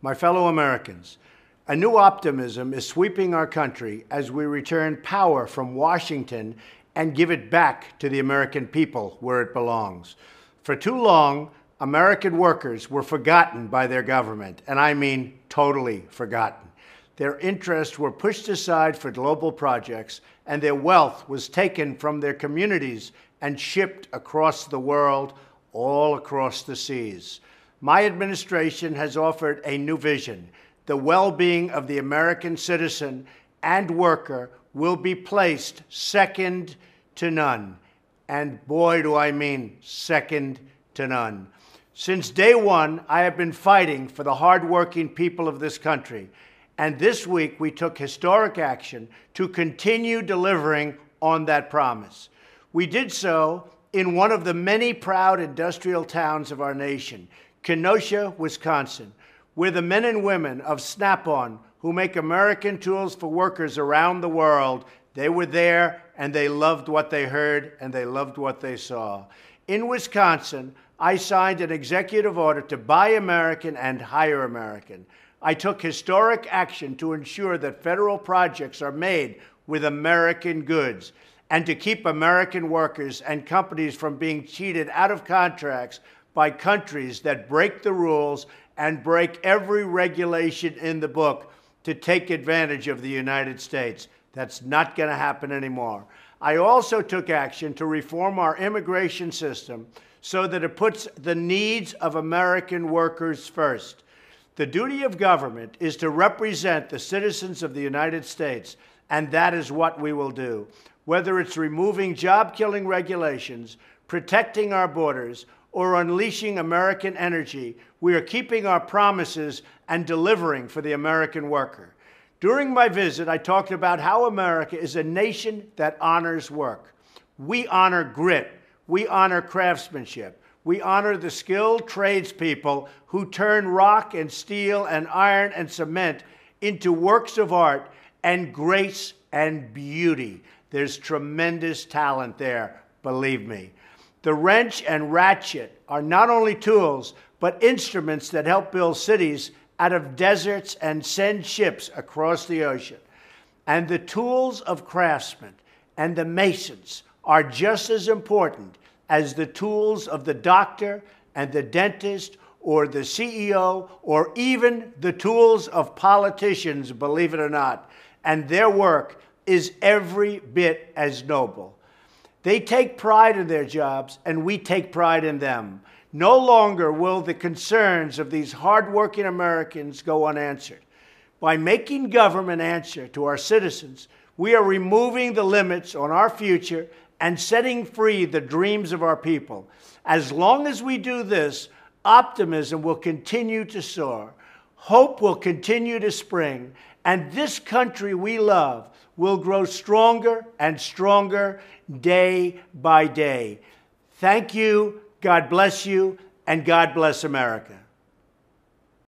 My fellow Americans, a new optimism is sweeping our country as we return power from Washington and give it back to the American people where it belongs. For too long, American workers were forgotten by their government, and I mean totally forgotten. Their interests were pushed aside for global projects, and their wealth was taken from their communities and shipped across the world, all across the seas. My administration has offered a new vision. The well-being of the American citizen and worker will be placed second to none. And boy, do I mean second to none. Since day one, I have been fighting for the hardworking people of this country. And this week, we took historic action to continue delivering on that promise. We did so in one of the many proud industrial towns of our nation, Kenosha, Wisconsin, where the men and women of Snap-on, who make American tools for workers around the world, they were there and they loved what they heard and they loved what they saw. In Wisconsin, I signed an executive order to buy American and hire American. I took historic action to ensure that federal projects are made with American goods and to keep American workers and companies from being cheated out of contracts by countries that break the rules and break every regulation in the book to take advantage of the United States. That's not going to happen anymore. I also took action to reform our immigration system so that it puts the needs of American workers first. The duty of government is to represent the citizens of the United States, and that is what we will do. Whether it's removing job-killing regulations, protecting our borders, or unleashing American energy, we are keeping our promises and delivering for the American worker. During my visit, I talked about how America is a nation that honors work. We honor grit. We honor craftsmanship. We honor the skilled tradespeople who turn rock and steel and iron and cement into works of art and grace and beauty. There's tremendous talent there, believe me. The wrench and ratchet are not only tools, but instruments that help build cities out of deserts and send ships across the ocean. And the tools of craftsmen and the masons are just as important as the tools of the doctor and the dentist or the CEO or even the tools of politicians, believe it or not. And their work is every bit as noble. They take pride in their jobs, and we take pride in them. No longer will the concerns of these hardworking Americans go unanswered. By making government answer to our citizens, we are removing the limits on our future and setting free the dreams of our people. As long as we do this, optimism will continue to soar, hope will continue to spring, and this country we love will grow stronger and stronger day by day. Thank you, God bless you, and God bless America.